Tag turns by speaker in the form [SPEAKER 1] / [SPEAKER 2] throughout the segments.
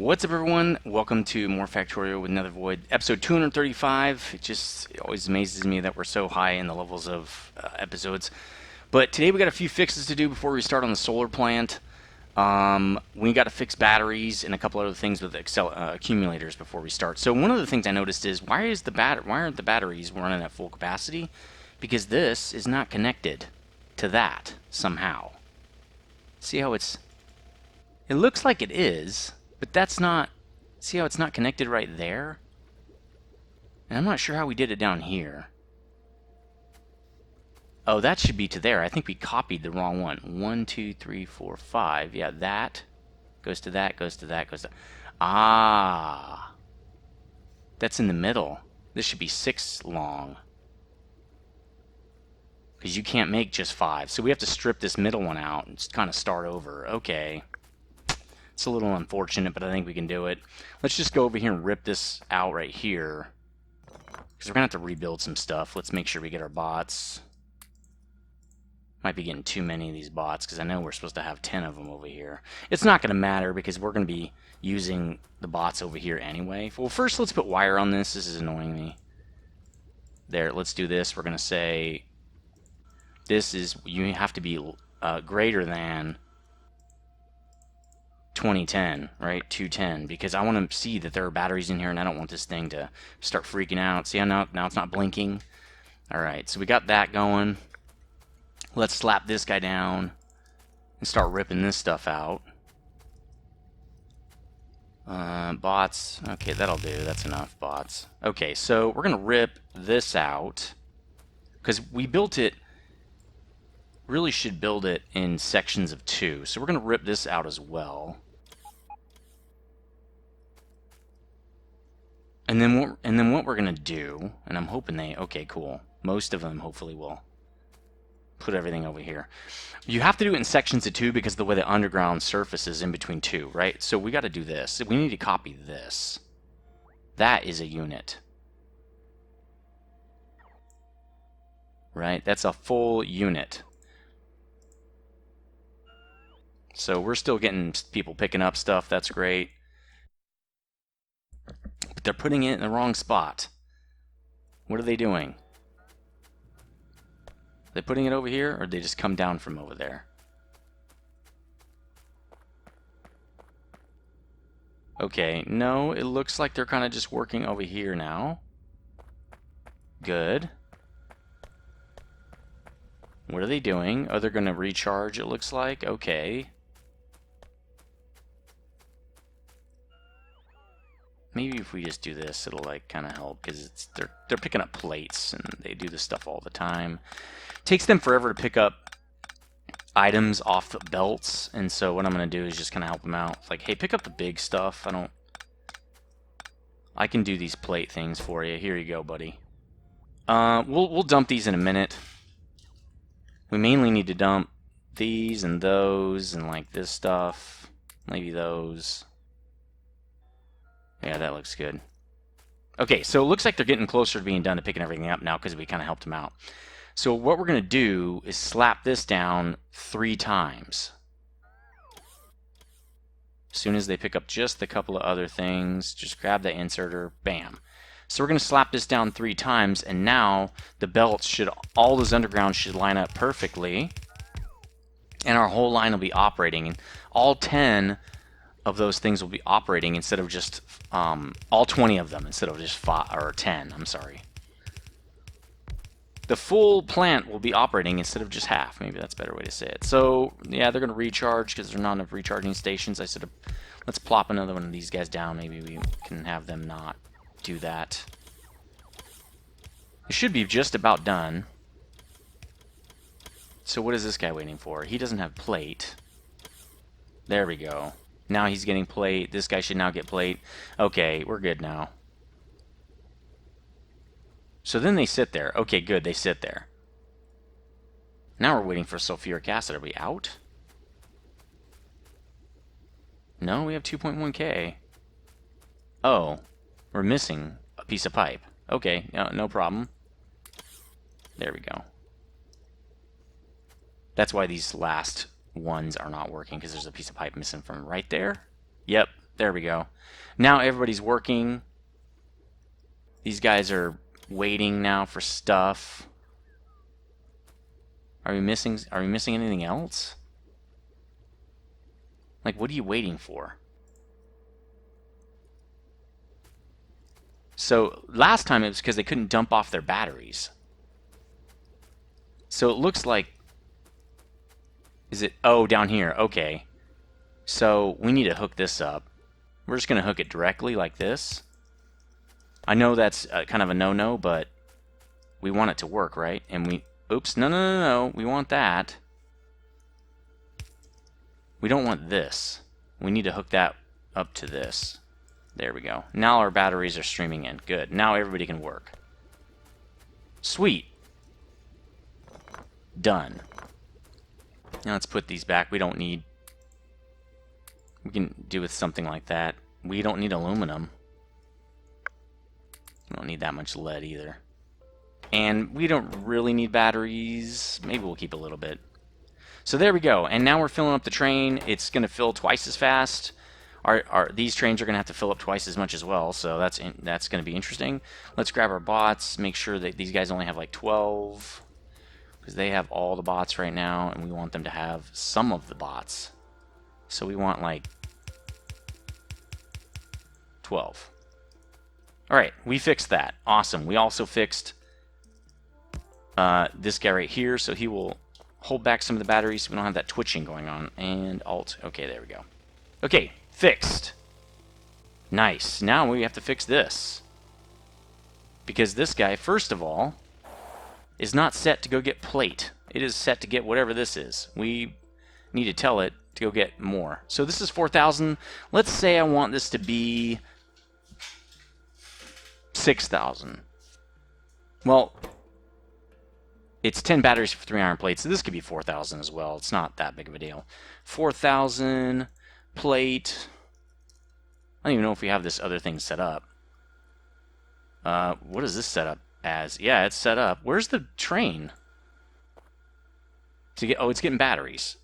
[SPEAKER 1] What's up, everyone? Welcome to more Factorio with Nethervvoid, episode 235. It always amazes me that we're so high in the levels of episodes. But today we got a few fixes to do before we start on the solar plant. We got to fix batteries and a couple other things with accumulators before we start. So one of the things I noticed is why aren't the batteries running at full capacity? Because this is not connected to that somehow. See how it looks like it is. But that's not, see how it's not connected right there? And I'm not sure how we did it down here. Oh, that should be to there. I think we copied the wrong one. 1, 2, 3, 4, 5. Yeah, that goes to that, goes to that, goes to... Ah! That's in the middle. This should be 6 long. Because you can't make just 5. So we have to strip this middle one out and just kind of start over. Okay. It's a little unfortunate, but I think we can do it. Let's just go over here and rip this out right here. Because we're going to have to rebuild some stuff. Let's make sure we get our bots. Might be getting too many of these bots, because I know we're supposed to have 10 of them over here. It's not going to matter, because we're going to be using the bots over here anyway. Well, first let's put wire on this. This is annoying me. There, let's do this. We're going to say, this is, you have to be greater than 2010, right? 210, because I want to see that there are batteries in here, and I don't want this thing to start freaking out. See how now it's not blinking? Alright, so we got that going. Let's slap this guy down and start ripping this stuff out. Bots. Okay, that'll do. That's enough bots. Okay, so we're going to rip this out, because we built it, really should build it in sections of 2. So we're going to rip this out as well. And then what we're going to do, and I'm hoping okay, cool. Most of them hopefully will put everything over here. You have to do it in sections of 2 because of the way the underground surface is in between 2, right? So we got to do this. We need to copy this. That is a unit. Right? That's a full unit. So we're still getting people picking up stuff. That's great. But they're putting it in the wrong spot. What are they doing? Are they putting it over here, or did they just come down from over there? Okay, no, it looks like they're kind of just working over here now. Good. What are they doing? Oh, they're going to recharge, it looks like. Okay. Maybe if we just do this, it'll like kind of help, because they're picking up plates and they do this stuff all the time. It takes them forever to pick up items off the belts, and so what I'm going to do is just kind of help them out. Like, hey, pick up the big stuff. I can do these plate things for you. Here you go, buddy. We'll dump these in a minute. We mainly need to dump these and those and like this stuff. Maybe those. Yeah, that looks good. Okay, so it looks like they're getting closer to being done to picking everything up now because we kind of helped them out. So what we're going to do is slap this down 3 times. As soon as they pick up just a couple of other things, just grab the inserter, bam. So we're going to slap this down 3 times, and now the belts should, all those underground should line up perfectly, and our whole line will be operating, and all 10 of those things will be operating instead of just all 20 of them instead of just 5 or 10. I'm sorry. The full plant will be operating instead of just half. Maybe that's a better way to say it. So yeah, they're going to recharge because there's not enough recharging stations. I said, let's plop another one of these guys down. Maybe we can have them not do that. It should be just about done. So what is this guy waiting for? He doesn't have plate. There we go. Now he's getting plate. This guy should now get plate. Okay, we're good now. So then they sit there. Okay, good, they sit there. Now we're waiting for sulfuric acid. Are we out? No, we have 2.1K. Oh, we're missing a piece of pipe. Okay, no problem. There we go. That's why these last ones are not working, because there's a piece of pipe missing from right there. Yep, There we go. Now everybody's working. These guys are waiting now for stuff. Are we missing anything else? Like, what are you waiting for? So last time it was because they couldn't dump off their batteries. So it looks like, is it, oh, down here, okay. So we need to hook this up. We're just going to hook it directly like this. I know that's kind of a no-no, but we want it to work, right? And we, oops, no, we want that. We don't want this. We need to hook that up to this. There we go. Now our batteries are streaming in. Good. Now everybody can work. Sweet. Done. Now let's put these back. We don't need... We can do with something like that. We don't need aluminum. We don't need that much lead either. And we don't really need batteries. Maybe we'll keep a little bit. So there we go. And now we're filling up the train. It's going to fill twice as fast. These trains are going to have to fill up twice as much as well, so that's going to be interesting. Let's grab our bots, make sure that these guys only have like 12, because they have all the bots right now, and we want them to have some of the bots. So we want like 12. Alright, we fixed that. Awesome. We also fixed this guy right here, so he will hold back some of the batteries so we don't have that twitching going on. And Alt. Okay, there we go. Okay. Fixed. Nice. Now we have to fix this. Because this guy, first of all, is not set to go get plate. It is set to get whatever this is. We need to tell it to go get more. So this is 4,000. Let's say I want this to be 6,000. Well, it's 10 batteries for 3 iron plates, so this could be 4,000 as well. It's not that big of a deal. 4,000... plate. I don't even know if we have this other thing set up. What is this set up as? Yeah, it's set up. Where's the train? To get, oh, it's getting batteries.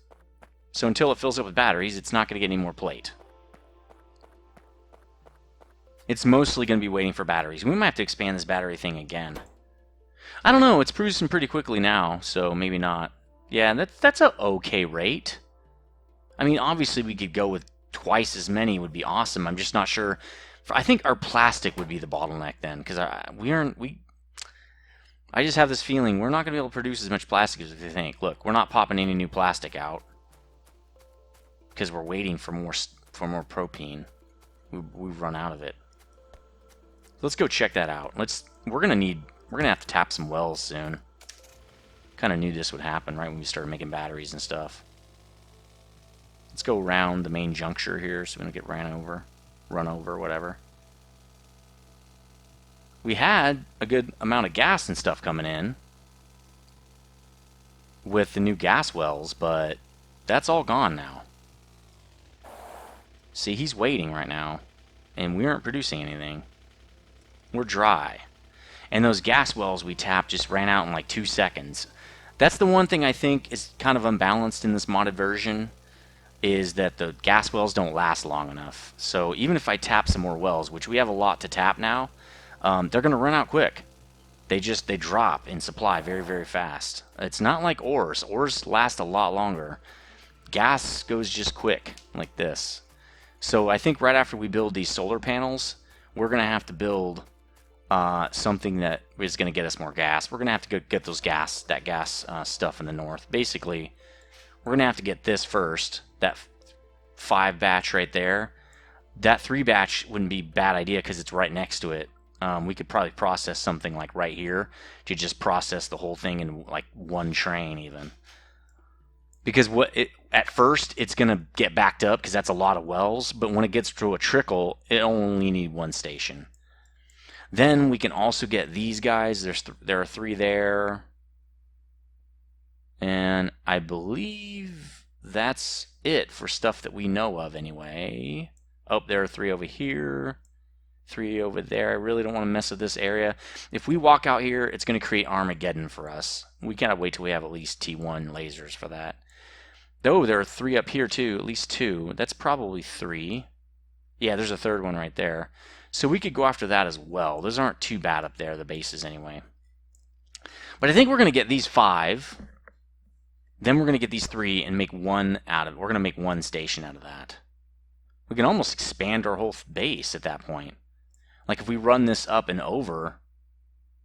[SPEAKER 1] So until it fills up with batteries, it's not going to get any more plate. It's mostly going to be waiting for batteries. We might have to expand this battery thing again. I don't know. It's producing pretty quickly now, so maybe not. Yeah, that's a okay rate. I mean, obviously we could go with twice as many would be awesome. I'm just not sure. I think our plastic would be the bottleneck then, because I just have this feeling we're not going to be able to produce as much plastic as we think. Look, we're not popping any new plastic out because we're waiting for more propane. We've run out of it. Let's go check that out. We're gonna have to tap some wells soon. Kind of knew this would happen right when we started making batteries and stuff. Let's go around the main juncture here so we don't get run over, whatever. We had a good amount of gas and stuff coming in with the new gas wells, but that's all gone now. See, he's waiting right now, and we aren't producing anything. We're dry. And those gas wells we tapped just ran out in like 2 seconds. That's the one thing I think is kind of unbalanced in this modded version, is that the gas wells don't last long enough. So even if I tap some more wells, which we have a lot to tap now, they're going to run out quick. They drop in supply very, very fast. It's not like ores. Ores last a lot longer. Gas goes just quick, like this. So I think right after we build these solar panels, we're going to have to build something that is going to get us more gas. We're going to have to go get that gas stuff in the north. Basically, we're going to have to get this first. That 5 batch right there. That 3 batch wouldn't be a bad idea because it's right next to it. We could probably process something like right here to just process the whole thing in like 1 train even. Because at first it's going to get backed up because that's a lot of wells, but when it gets to a trickle, it only need 1 station. Then we can also get these guys. There are 3 there. And I believe that's it for stuff that we know of anyway. Oh, there are 3 over here. 3 over there. I really don't want to mess with this area. If we walk out here, it's going to create Armageddon for us. We gotta wait till we have at least T1 lasers for that. Oh, there are 3 up here too. At least 2. That's probably 3. Yeah, there's a third one right there. So we could go after that as well. Those aren't too bad up there, the bases anyway. But I think we're going to get these 5. Then we're going to get these 3 and make one out of it. We're going to make one station out of that. We can almost expand our whole base at that point. Like if we run this up and over,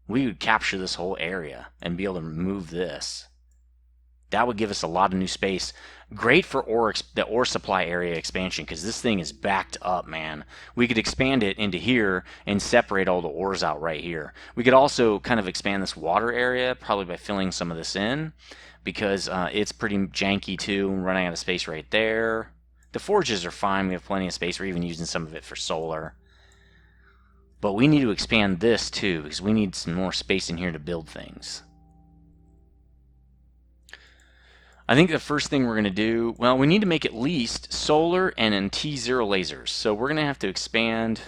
[SPEAKER 1] we would capture this whole area and be able to move this. That would give us a lot of new space. Great for the ore supply area expansion, because this thing is backed up, man. We could expand it into here and separate all the ores out right here. We could also kind of expand this water area, probably by filling some of this in, because it's pretty janky too. We're running out of space right there. The forges are fine. We have plenty of space. We're even using some of it for solar. But we need to expand this too, because we need some more space in here to build things. I think the first thing we're going to do, well, we need to make at least solar and then T0 lasers. So we're going to have to expand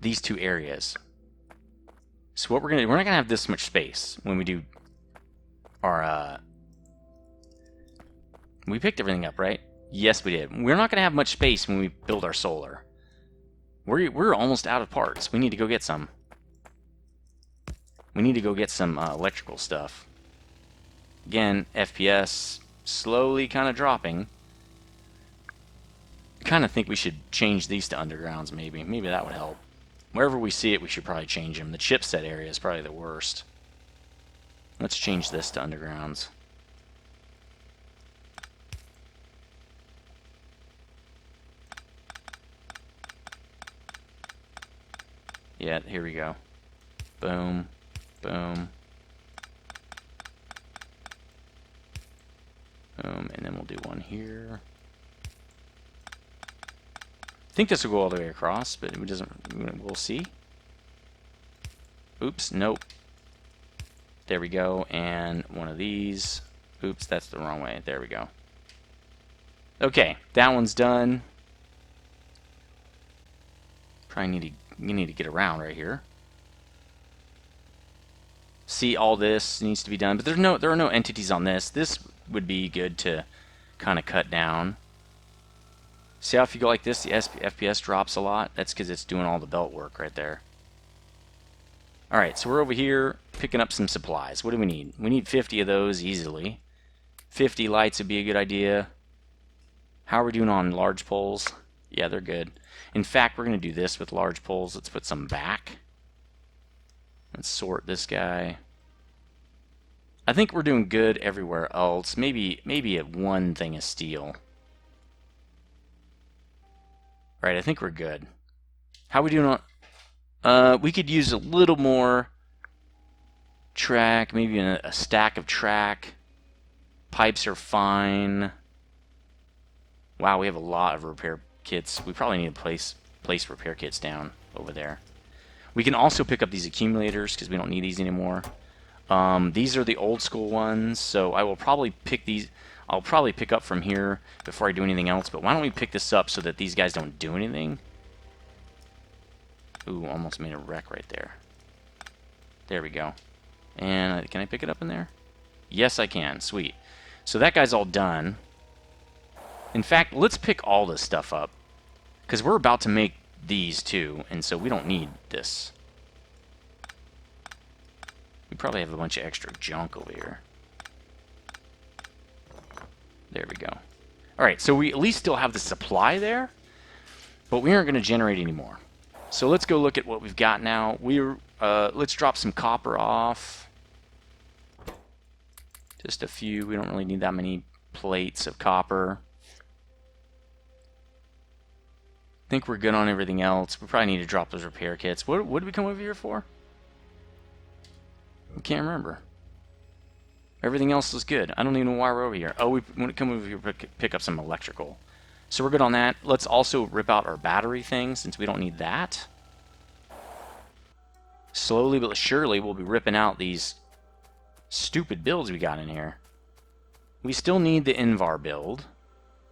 [SPEAKER 1] these 2 areas. So what we're not going to have this much space when we do our, we picked everything up, right? Yes, we did. We're not going to have much space when we build our solar. We're almost out of parts. We need to go get some. We need to go get some electrical stuff. Again, FPS slowly kind of dropping. I kind of think we should change these to undergrounds, maybe. Maybe that would help. Wherever we see it, we should probably change them. The chipset area is probably the worst. Let's change this to undergrounds. Yeah, here we go. Boom. Boom. And then we'll do one here. I think this will go all the way across, but it doesn't. We'll see. Oops, nope. There we go, and one of these. Oops, that's the wrong way. There we go. Okay, that one's done. Probably need to get around right here. See, all this needs to be done, but there are no entities on this. This would be good to kind of cut down. See how if you go like this, the FPS drops a lot? That's because it's doing all the belt work right there. Alright, so we're over here picking up some supplies. What do we need? We need 50 of those easily. 50 lights would be a good idea. How are we doing on large poles? Yeah, they're good. In fact, we're going to do this with large poles. Let's put some back. Let's sort this guy. I think we're doing good everywhere else. Maybe one thing is steel. Right, I think we're good. How are we doing on... we could use a little more track, maybe a stack of track. Pipes are fine. Wow, we have a lot of repair kits. We probably need to place repair kits down over there. We can also pick up these accumulators because we don't need these anymore. These are the old school ones, so I will probably pick these. I'll probably pick up from here before I do anything else, but why don't we pick this up so that these guys don't do anything? Ooh, almost made a wreck right there. There we go. And can I pick it up in there? Yes, I can. Sweet. So that guy's all done. In fact, let's pick all this stuff up, because we're about to make these too, and so we don't need this. We probably have a bunch of extra junk over here. There we go. Alright, so we at least still have the supply there, but we aren't going to generate any more. So let's go look at what we've got now. Let's drop some copper off. Just a few. We don't really need that many plates of copper. I think we're good on everything else. We probably need to drop those repair kits. What did we come over here for? I can't remember. Everything else is good. I don't even know why we're over here. Oh, we want to come over here to pick up some electrical. So we're good on that. Let's also rip out our battery thing since we don't need that. Slowly but surely we'll be ripping out these stupid builds we got in here. We still need the Invar build,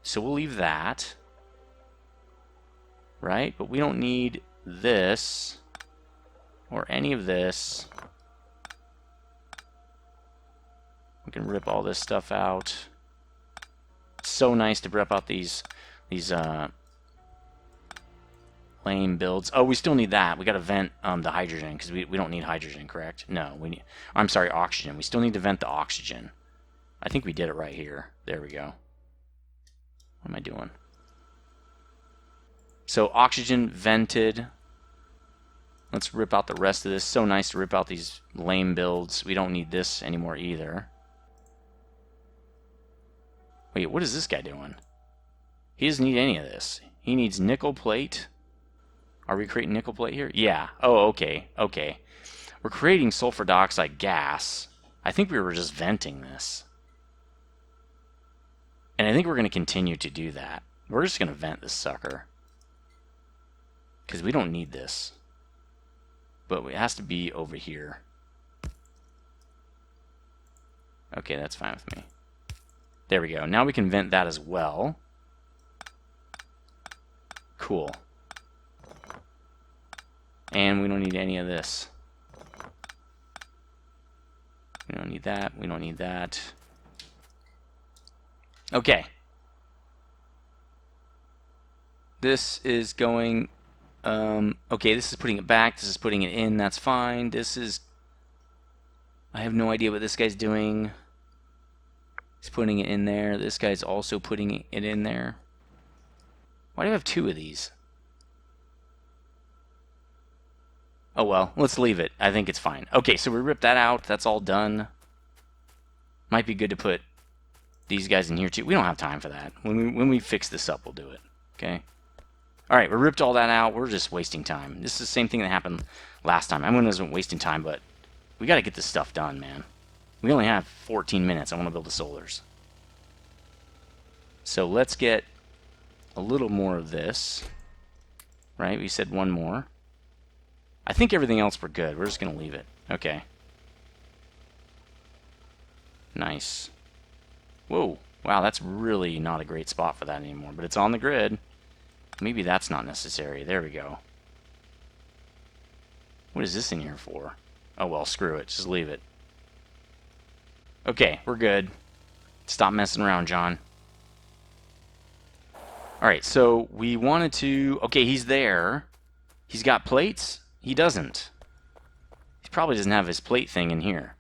[SPEAKER 1] so we'll leave that. Right? But we don't need this or any of this. We can rip all this stuff out. It's so nice to rip out these Lame builds. Oh, we still need that. We got to vent the hydrogen because we don't need hydrogen, correct? No, we need. I'm sorry, oxygen. We still need to vent the oxygen. I think we did it right here. There we go. What am I doing? So oxygen vented. Let's rip out the rest of this. So nice to rip out these lame builds. We don't need this anymore either. Wait, what is this guy doing? He doesn't need any of this. He needs nickel plate. Are we creating nickel plate here? Yeah. Oh, okay. Okay. We're creating sulfur dioxide gas. I think we were just venting this. And I think we're going to continue to do that. We're just going to vent this sucker. Because we don't need this. But it has to be over here. Okay, that's fine with me. There we go. Now we can vent that as well. Cool. And we don't need any of this. We don't need that. We don't need that. Okay. This is going... okay, this is putting it back. This is putting it in. That's fine. This is... I have no idea what this guy's doing. He's putting it in there. This guy's also putting it in there. Why do I have two of these? Oh well, let's leave it. I think it's fine. Okay, so we ripped that out. That's all done. Might be good to put these guys in here too. We don't have time for that. When we fix this up, we'll do it. Okay? Alright, we ripped all that out. We're just wasting time. This is the same thing that happened last time. I wasn't wasting time, but we got to get this stuff done, man. We only have 14 minutes. I want to build the solars. So let's get a little more of this. Right? We said one more. I think everything else we're good. We're just going to leave it. Okay. Nice. Whoa. Wow, that's really not a great spot for that anymore. But it's on the grid. Maybe that's not necessary. There we go. What is this in here for? Oh, well, screw it. Just leave it. Okay, we're good. Stop messing around, John. Alright, so we wanted to... Okay, he's there. He's got plates? He doesn't. He probably doesn't have his plate thing in here.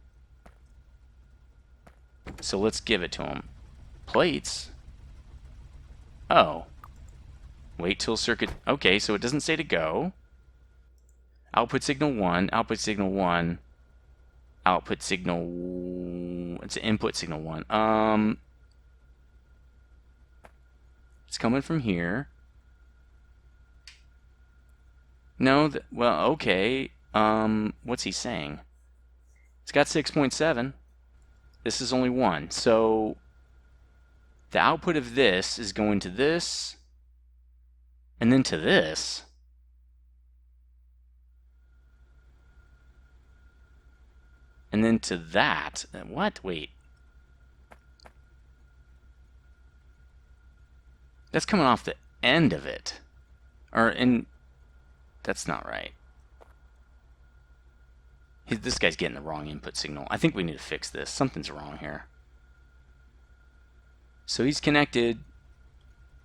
[SPEAKER 1] So let's give it to him. Plates? Oh. Wait till circuit... Okay, so it doesn't say to go. Output signal 1. Output signal 1. Output signal... It's input signal 1. It's coming from here. No, well, okay. What's he saying? It's got 6.7. This is only 1. So the output of this is going to this, and then to this. And then to that. What? Wait. That's coming off the end of it. That's not right. This guy's getting the wrong input signal. I think we need to fix this. Something's wrong here. So he's connected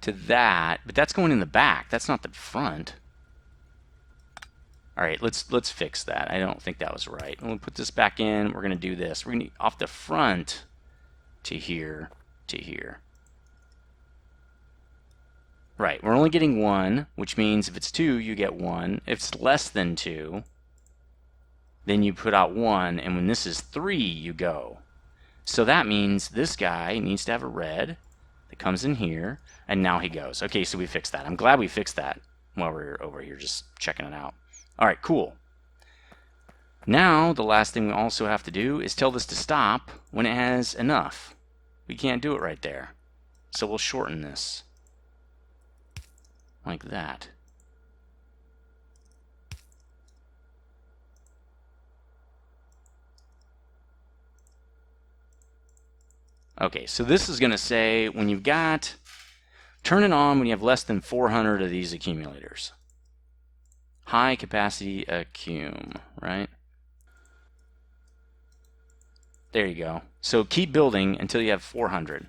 [SPEAKER 1] to that, but that's going in the back. That's not the front. All right, let's fix that. I don't think that was right. We'll put this back in. We're going to do this. We're going to off the front to here to here. Right, we're only getting 1, which means if it's 2, you get 1. If it's less than 2, then you put out 1, and when this is 3, you go. So that means this guy needs to have a red that comes in here, and now he goes. Okay, so we fixed that. I'm glad we fixed that while we're over here just checking it out. All right, cool. Now, the last thing we also have to do is tell this to stop when it has enough. We can't do it right there. So we'll shorten this. Like that. Okay, so this is going to say when you've got, turn it on when you have less than 400 of these accumulators. High capacity accum, right? There you go. So keep building until you have 400.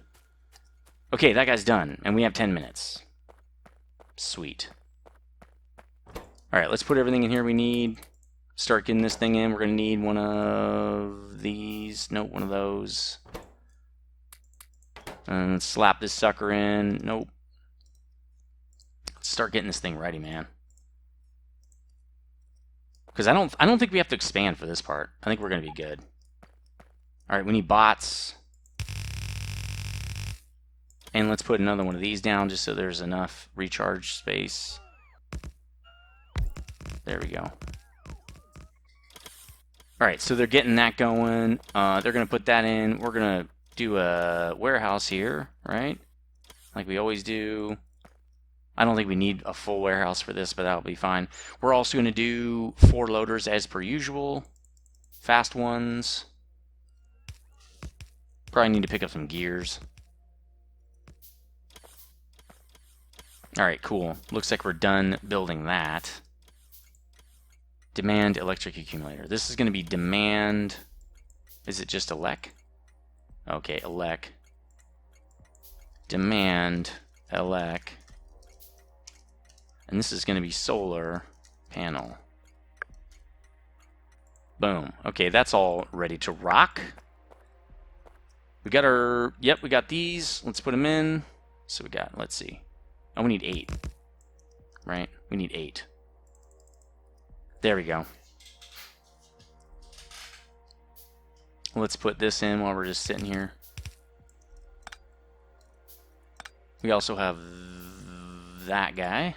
[SPEAKER 1] Okay, that guy's done, and we have 10 minutes. Sweet. All right, let's put everything in here we need. Start getting this thing in. We're going to need one of these. Nope, one of those. And let's slap this sucker in. Nope. Let's start getting this thing ready, man. Because I don't think we have to expand for this part. I think we're going to be good. All right, we need bots. And let's put another one of these down just so there's enough recharge space. There we go. All right, so they're getting that going. They're going to put that in. We're going to do a warehouse here, right? Like we always do. I don't think we need a full warehouse for this, but that'll be fine. We're also going to do 4 loaders as per usual. Fast ones. Probably need to pick up some gears. Alright, cool. Looks like we're done building that. Demand electric accumulator. This is going to be demand... Is it just elec? Okay, elec. Demand elec. And this is going to be solar panel. Boom. Okay, that's all ready to rock. We got our... Yep, we got these. Let's put them in. So we got... Let's see. Oh, we need 8. Right? We need 8. There we go. Let's put this in while we're just sitting here. We also have that guy.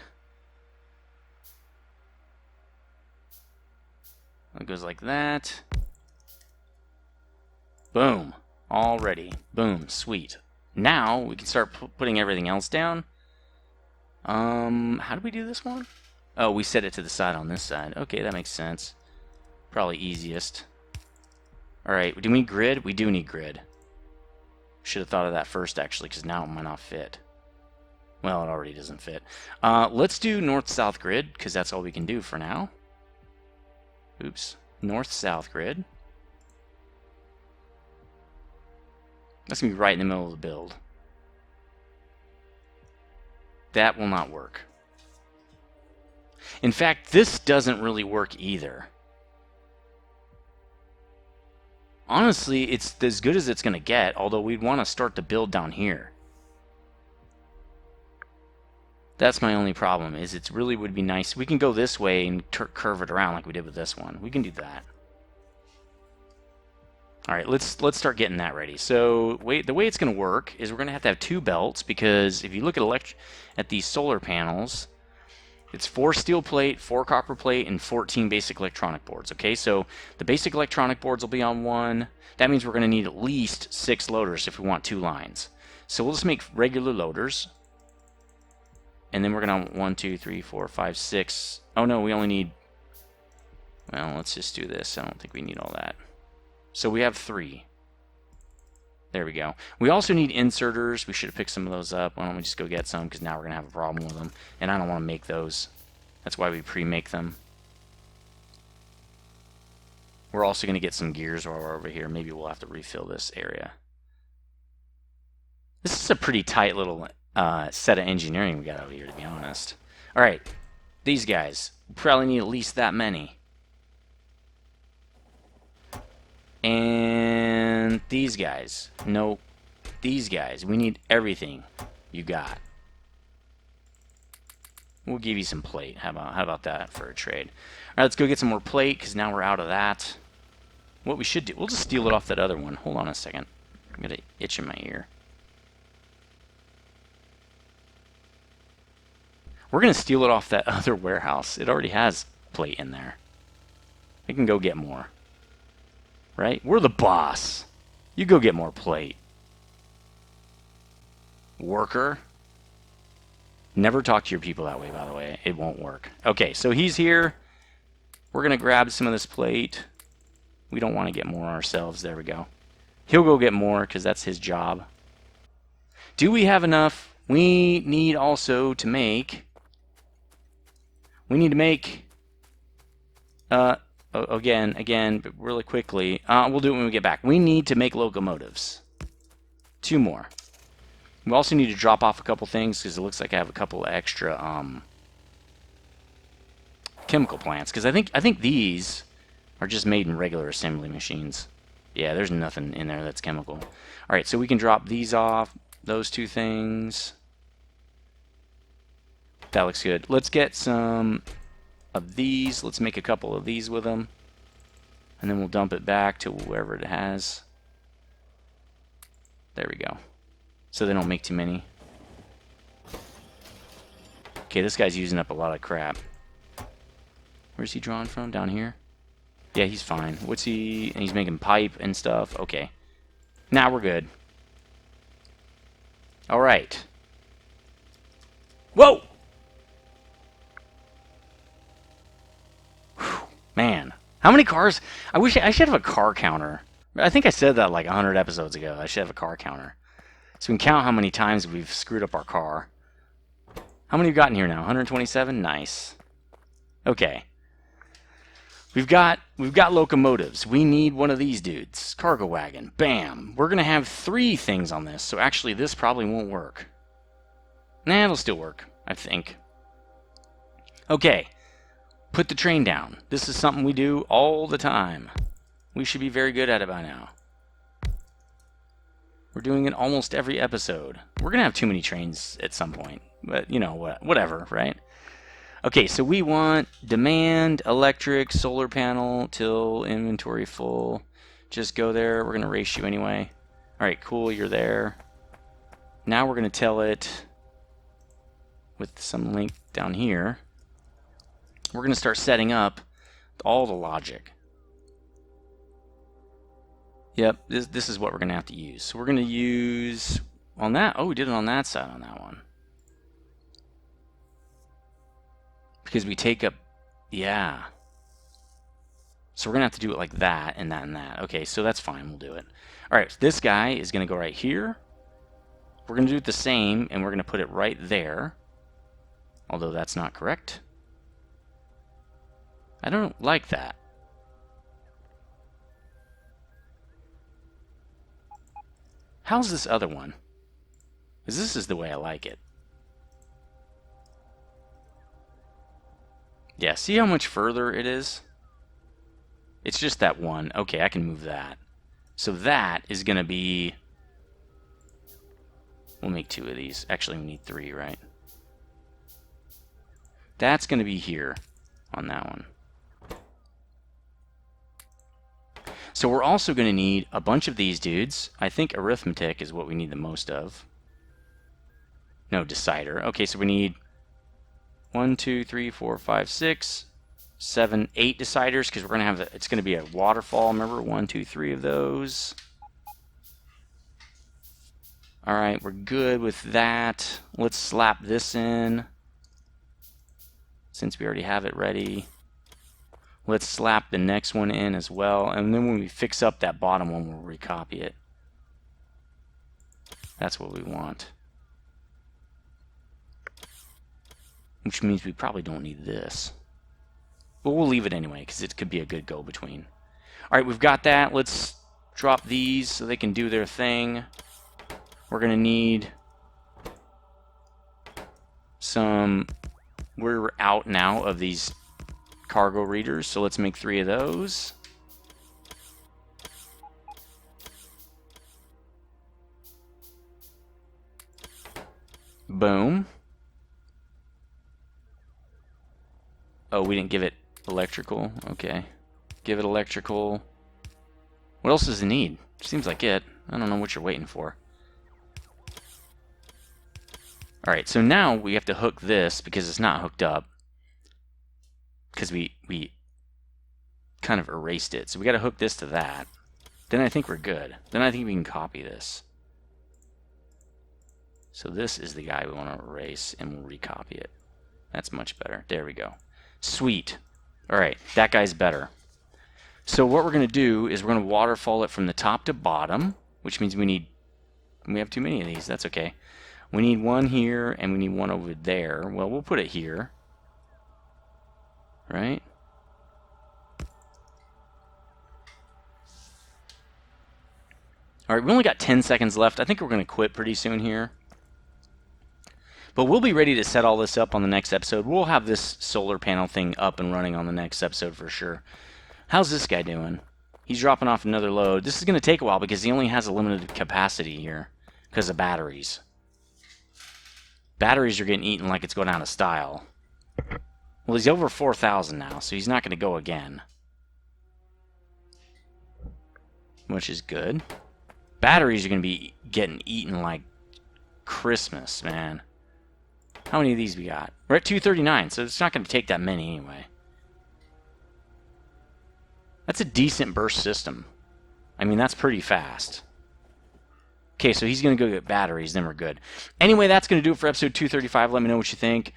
[SPEAKER 1] It goes like that. Boom. Already. Boom. Sweet. Now we can start putting everything else down. How do we do this one? Oh, we set it to the side on this side. Okay, that makes sense. Probably easiest. Alright, do we need grid? We do need grid. Should have thought of that first, actually, because now it might not fit. Well, it already doesn't fit. Let's do north-south grid, because that's all we can do for now. Oops. North-south grid. That's going to be right in the middle of the build. That will not work. In fact, this doesn't really work either. Honestly, it's as good as it's going to get, although we'd want to start the build down here. That's my only problem, is it really would be nice. We can go this way and curve it around like we did with this one. We can do that. All right, let's start getting that ready. So the way it's going to work is we're going to have 2 belts, because if you look at these solar panels, it's 4 steel plate, 4 copper plate, and 14 basic electronic boards. Okay, so the basic electronic boards will be on 1. That means we're going to need at least 6 loaders if we want 2 lines. So we'll just make regular loaders. And then we're going to 1, 2, 3, 4, 5, 6. Oh no, we only need... Well, let's just do this. I don't think we need all that. So we have 3. There we go. We also need inserters. We should have picked some of those up. Why don't we just go get some, because now we're going to have a problem with them. And I don't want to make those. That's why we pre-make them. We're also going to get some gears while we're over here. Maybe we'll have to refill this area. This is a pretty tight little set of engineering we got out here, to be honest. Alright, these guys. We probably need at least that many. And these guys. Nope. These guys. We need everything you got. We'll give you some plate. How about that for a trade? Alright, let's go get some more plate, because now we're out of that. What we should do, we'll just steal it off that other one. Hold on a second. I'm going to itch in my ear. We're going to steal it off that other warehouse. It already has plate in there. We can go get more. Right? We're the boss. You go get more plate. Worker. Never talk to your people that way, by the way. It won't work. Okay, so he's here. We're going to grab some of this plate. We don't want to get more ourselves. There we go. He'll go get more, because that's his job. Do we have enough? We need also to make... We need to make... Again, but really quickly. We'll do it when we get back. We need to make locomotives. 2 more. We also need to drop off a couple things, because it looks like I have a couple extra chemical plants, because I think these are just made in regular assembly machines. Yeah, there's nothing in there that's chemical. Alright, so we can drop these off, those two things. That looks good. Let's get some of these. Let's make a couple of these with them. And then we'll dump it back to wherever it has. There we go. So they don't make too many. Okay, this guy's using up a lot of crap. Where's he drawn from? Down here? Yeah, he's fine. What's he... And he's making pipe and stuff. Okay. Now we're good. Alright. Whoa! Whew, man. How many cars... I should have a car counter. I think I said that like 100 episodes ago. I should have a car counter. So we can count how many times we've screwed up our car. How many have got in here now? 127? Nice. Okay. We've got locomotives. We need one of these dudes. Cargo wagon. Bam. We're going to have 3 things on this. So actually this probably won't work. Nah, it'll still work, I think. Okay. Put the train down. This is something we do all the time. We should be very good at it by now. We're doing it almost every episode. We're going to have too many trains at some point. But, you know, whatever, right? Okay, so we want demand, electric, solar panel, till inventory full. Just go there. We're going to race you anyway. All right, cool, you're there. Now we're going to tell it with some link down here. We're going to start setting up all the logic. Yep, this is what we're going to have to use. So we're going to use on that. Oh, we did it on that side on that one. Because we take up, yeah. So we're going to have to do it like that and that and that. Okay, so that's fine. We'll do it. All right, so this guy is going to go right here. We're going to do it the same, and we're going to put it right there. Although that's not correct. I don't like that. How's this other one? Because this is the way I like it. Yeah, see how much further it is? It's just that one. Okay, I can move that. So that is going to be... We'll make 2 of these. Actually, we need 3, right? That's going to be here on that one. So we're also going to need a bunch of these dudes. I think arithmetic is what we need the most of. No, decider. Okay, so we need 1, 2, 3, 4, 5, 6, 7, 8 deciders, because we're going to have it's going to be a waterfall. Remember, 1, 2, 3 of those. All right, we're good with that. Let's slap this in, since we already have it ready. Let's slap the next one in as well, and then when we fix up that bottom one, we'll recopy it. That's what we want. Which means we probably don't need this. But we'll leave it anyway, because it could be a good go-between. Alright, we've got that. Let's drop these so they can do their thing. We're going to need some... We're out now of these cargo readers, so let's make 3 of those. Boom. Oh, we didn't give it electrical. Okay. Give it electrical. What else does it need? Seems like it. I don't know what you're waiting for. Alright, so now we have to hook this because it's not hooked up. Because we kind of erased it. So we got to hook this to that. Then I think we're good. Then I think we can copy this. So this is the guy we want to erase, and we'll recopy it. That's much better. There we go. Sweet. Alright, that guy's better. So what we're going to do is we're going to waterfall it from the top to bottom, which means we have too many of these. That's okay. We need one here, and we need one over there. Well, we'll put it here. Right? Alright, we only got 10 seconds left. I think we're going to quit pretty soon here. But we'll be ready to set all this up on the next episode. We'll have this solar panel thing up and running on the next episode for sure. How's this guy doing? He's dropping off another load. This is going to take a while because he only has a limited capacity here because of batteries. Batteries are getting eaten like it's going out of style. Well, he's over 4,000 now, so he's not going to go again. Which is good. Batteries are going to be getting eaten like Christmas, man. How many of these we got? We're at 239, so it's not going to take that many anyway. That's a decent burst system. I mean, that's pretty fast. Okay, so he's going to go get batteries, then we're good. Anyway, that's going to do it for episode 235. Let me know what you think.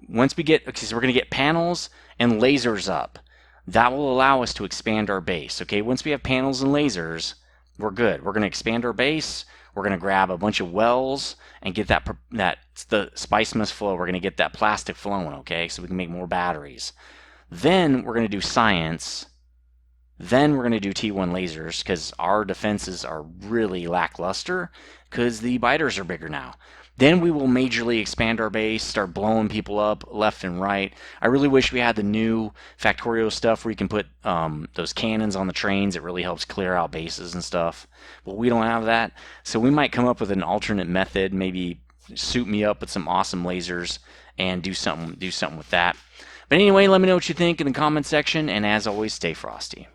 [SPEAKER 1] Once we get, okay, so we're going to get panels and lasers up. That will allow us to expand our base. Okay, once we have panels and lasers, we're good. We're going to expand our base. We're going to grab a bunch of wells and get the spice must flow. We're going to get that plastic flowing, okay, so we can make more batteries. Then we're going to do science. Then we're going to do T1 lasers because our defenses are really lackluster because the biters are bigger now. Then we will majorly expand our base, start blowing people up left and right. I really wish we had the new Factorio stuff where you can put those cannons on the trains. It really helps clear out bases and stuff. But we don't have that. So we might come up with an alternate method, maybe suit me up with some awesome lasers and do something with that. But anyway, let me know what you think in the comment section. And as always, stay frosty.